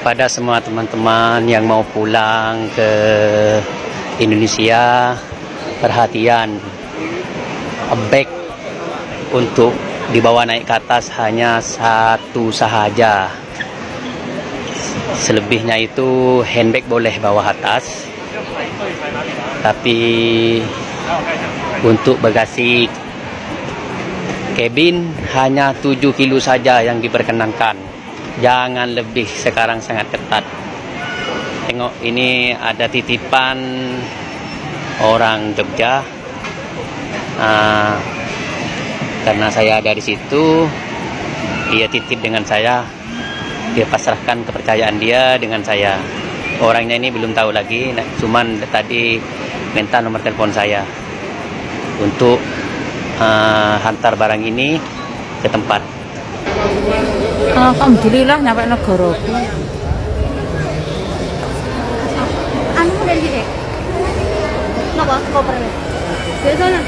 Pada semua teman-teman yang mau pulang ke Indonesia, perhatian, bag untuk dibawa naik ke atas hanya satu sahaja. Selebihnya itu handbag boleh bawa atas, tapi untuk bagasi kabin hanya 7 kilo saja yang diperkenankan. Jangan lebih, sekarang sangat ketat. Tengok, ini ada titipan orang Jogja. Karena saya ada di situ, dia titip dengan saya. Dia pasrahkan kepercayaan dia dengan saya. Orangnya ini belum tahu lagi, cuman tadi minta nomor telepon saya untuk hantar barang ini ke tempat. Alhamdulillah nyampe negaraku. Anu dari sini. Napa kopernya? Biasanya.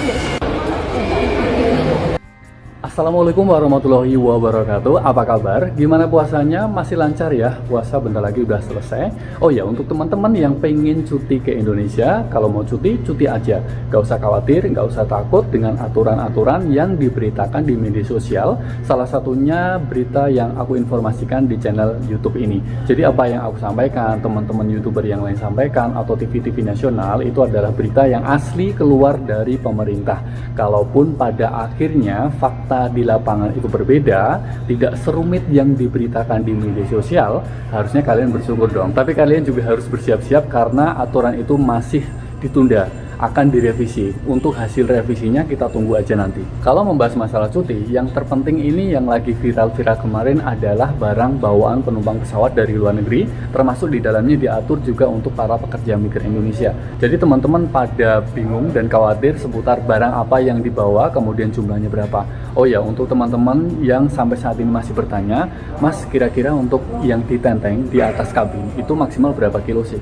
Assalamualaikum warahmatullahi wabarakatuh. Apa kabar? Gimana puasanya? Masih lancar ya? Puasa bentar lagi udah selesai. Oh ya, untuk teman-teman yang pengen cuti ke Indonesia, kalau mau cuti, cuti aja. Gak usah khawatir, gak usah takut dengan aturan-aturan yang diberitakan di media sosial. Salah satunya berita yang aku informasikan di channel YouTube ini. Jadi apa yang aku sampaikan, teman-teman YouTuber yang lain sampaikan, atau TV-TV nasional, itu adalah berita yang asli keluar dari pemerintah. Kalaupun pada akhirnya fakta di lapangan itu berbeda, tidak serumit yang diberitakan di media sosial, harusnya kalian bersyukur dong. Tapi kalian juga harus bersiap-siap karena aturan itu masih ditunda, akan direvisi. Untuk hasil revisinya kita tunggu aja nanti. Kalau membahas masalah cuti, yang terpenting ini yang lagi viral-viral kemarin adalah barang bawaan penumpang pesawat dari luar negeri, termasuk di dalamnya diatur juga untuk para pekerja migran Indonesia. Jadi teman-teman pada bingung dan khawatir seputar barang apa yang dibawa, kemudian jumlahnya berapa. Oh ya, untuk teman-teman yang sampai saat ini masih bertanya, Mas, kira-kira untuk yang ditenteng di atas kabin itu maksimal berapa kilo sih?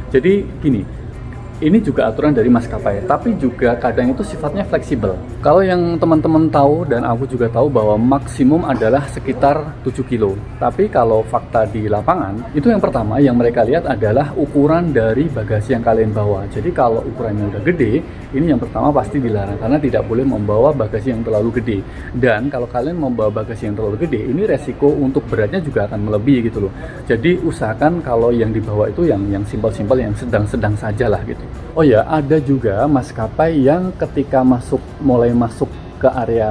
Jadi gini, ini juga aturan dari maskapai, tapi juga kadang itu sifatnya fleksibel. Kalau yang teman-teman tahu dan aku juga tahu bahwa maksimum adalah sekitar 7 kilo. Tapi kalau fakta di lapangan, itu yang pertama yang mereka lihat adalah ukuran dari bagasi yang kalian bawa. Jadi kalau ukurannya udah gede, ini yang pertama pasti dilarang karena tidak boleh membawa bagasi yang terlalu gede. Dan kalau kalian membawa bagasi yang terlalu gede, ini resiko untuk beratnya juga akan melebihi gitu loh. Jadi usahakan kalau yang dibawa itu yang simpel-simpel, yang sedang-sedang saja lah gitu. Oh ya, ada juga maskapai yang ketika mulai masuk ke area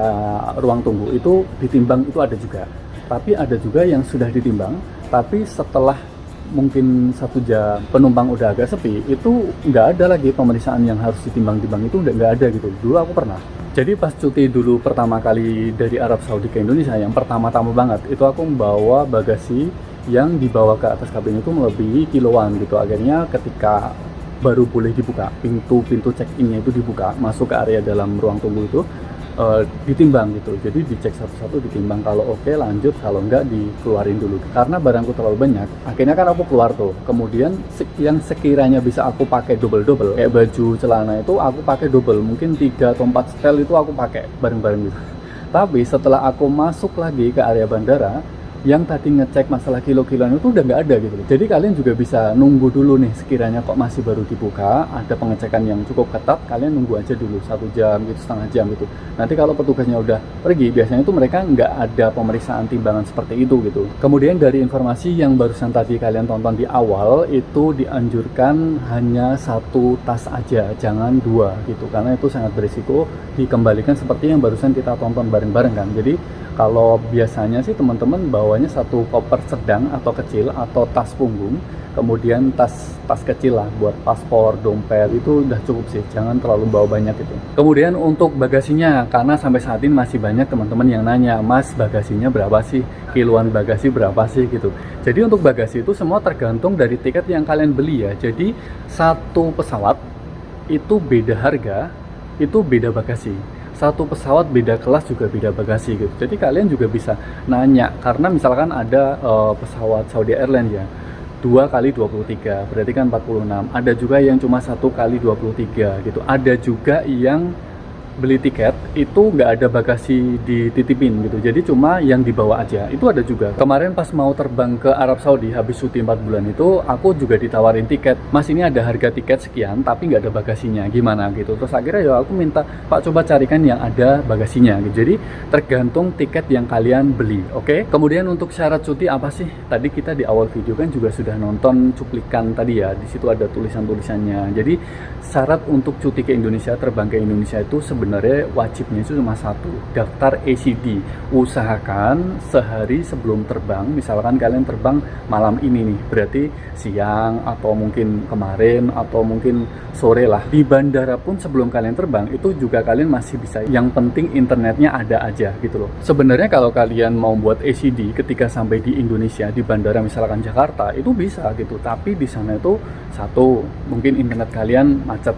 ruang tunggu itu ditimbang, itu ada juga. Tapi ada juga yang sudah ditimbang, tapi setelah mungkin 1 jam penumpang udah agak sepi, itu nggak ada lagi pemeriksaan yang harus ditimbang-timbang, itu nggak ada gitu. Dulu aku pernah. Jadi pas cuti dulu pertama kali dari Arab Saudi ke Indonesia, yang pertama-tama banget, itu aku membawa bagasi yang dibawa ke atas kabin itu melebihi kiloan gitu. Akhirnya ketika baru boleh dibuka, pintu check-in-nya itu dibuka, masuk ke area dalam ruang tunggu itu, ditimbang gitu. Jadi dicek satu-satu, ditimbang, kalau oke lanjut, kalau enggak dikeluarin dulu. Karena barangku terlalu banyak, akhirnya kan aku keluar tuh. Kemudian yang sekiranya bisa aku pakai double-double, kayak baju, celana itu aku pakai double, mungkin 3 atau 4 setel itu aku pakai bareng-bareng gitu. Tapi setelah aku masuk lagi ke area bandara, yang tadi ngecek masalah kilo-kiloan itu udah nggak ada gitu. Jadi kalian juga bisa nunggu dulu nih, sekiranya kok masih baru dibuka, ada pengecekan yang cukup ketat, kalian nunggu aja dulu 1 jam gitu, setengah jam gitu. Nanti kalau petugasnya udah pergi, biasanya itu mereka nggak ada pemeriksaan timbangan seperti itu gitu. Kemudian dari informasi yang barusan tadi kalian tonton di awal, itu dianjurkan hanya 1 tas aja, jangan 2 gitu, karena itu sangat berisiko dikembalikan seperti yang barusan kita tonton bareng-bareng kan. Jadi kalau biasanya sih teman-teman bawanya 1 koper sedang atau kecil, atau tas punggung, kemudian tas kecil lah buat paspor, dompet, itu udah cukup sih, jangan terlalu bawa banyak itu. Kemudian untuk bagasinya, karena sampai saat ini masih banyak teman-teman yang nanya, Mas, bagasinya berapa sih? Kiloan bagasi berapa sih gitu. Jadi untuk bagasi itu semua tergantung dari tiket yang kalian beli ya. Jadi satu pesawat itu beda harga, itu beda bagasi. Satu pesawat beda kelas juga beda bagasi gitu. Jadi kalian juga bisa nanya, karena misalkan ada pesawat Saudi Airlines ya, 2 kali 23, berarti kan 46. Ada juga yang cuma 1 kali 23 gitu. Ada juga yang beli tiket itu nggak ada bagasi dititipin gitu, jadi cuma yang dibawa aja. Itu ada juga. Kemarin pas mau terbang ke Arab Saudi habis cuti 4 bulan itu, aku juga ditawarin tiket, Mas ini ada harga tiket sekian tapi nggak ada bagasinya, gimana gitu. Terus akhirnya ya aku minta, Pak coba carikan yang ada bagasinya gitu. Jadi tergantung tiket yang kalian beli, oke? Kemudian untuk syarat cuti apa sih? Tadi kita di awal video kan juga sudah nonton cuplikan tadi ya, di situ ada tulisan-tulisannya. Jadi syarat untuk cuti ke Indonesia, terbang ke Indonesia itu sebenarnya wajibnya itu cuma satu, daftar ACD. Usahakan sehari sebelum terbang, misalkan kalian terbang malam ini nih, berarti siang atau mungkin kemarin atau mungkin sore lah. Di bandara pun sebelum kalian terbang itu juga kalian masih bisa, yang penting internetnya ada aja gitu loh. Sebenarnya kalau kalian mau buat ACD ketika sampai di Indonesia, di bandara misalkan Jakarta, itu bisa gitu, tapi di sana itu satu, mungkin internet kalian macet,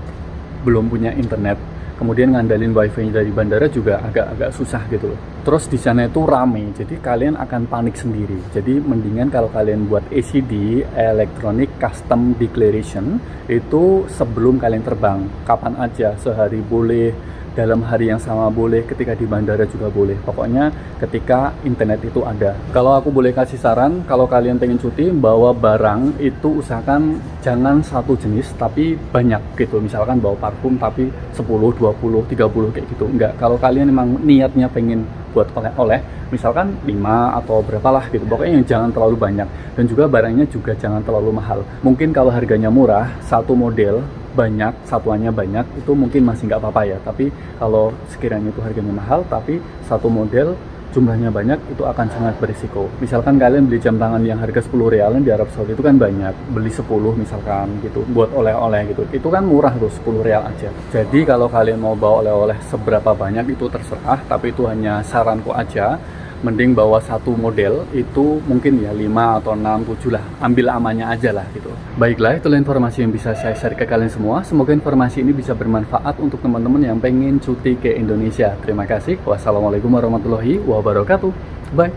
belum punya internet, kemudian ngandalin wifi dari bandara juga agak susah gitu loh. Terus di sana itu rame, jadi kalian akan panik sendiri. Jadi mendingan kalau kalian buat ACD, Electronic Custom Declaration, itu sebelum kalian terbang, kapan aja, sehari boleh, dalam hari yang sama boleh, ketika di bandara juga boleh. Pokoknya ketika internet itu ada. Kalau aku boleh kasih saran, kalau kalian pengen cuti, bawa barang itu usahakan jangan satu jenis tapi banyak gitu. Misalkan bawa parfum tapi 10, 20, 30 kayak gitu. Enggak, kalau kalian memang niatnya pengen buat oleh-oleh, misalkan 5 atau berapalah gitu. Pokoknya yang jangan terlalu banyak, dan juga barangnya juga jangan terlalu mahal. Mungkin kalau harganya murah, satu model banyak, satuannya banyak, itu mungkin masih nggak apa-apa ya. Tapi kalau sekiranya itu harganya mahal tapi satu model jumlahnya banyak, itu akan sangat berisiko. Misalkan kalian beli jam tangan yang harga 10 rialan di Arab Saudi itu kan banyak, beli 10 misalkan gitu buat oleh-oleh gitu, itu kan murah tuh, 10 rial aja. Jadi kalau kalian mau bawa oleh-oleh seberapa banyak itu terserah, tapi itu hanya saranku aja. Mending bawa satu model, itu mungkin ya 5 atau 6, 7 lah, ambil amannya aja lah gitu. Baiklah, itulah informasi yang bisa saya share ke kalian semua. Semoga informasi ini bisa bermanfaat untuk teman-teman yang pengen cuti ke Indonesia. Terima kasih. Wassalamualaikum warahmatullahi wabarakatuh. Bye.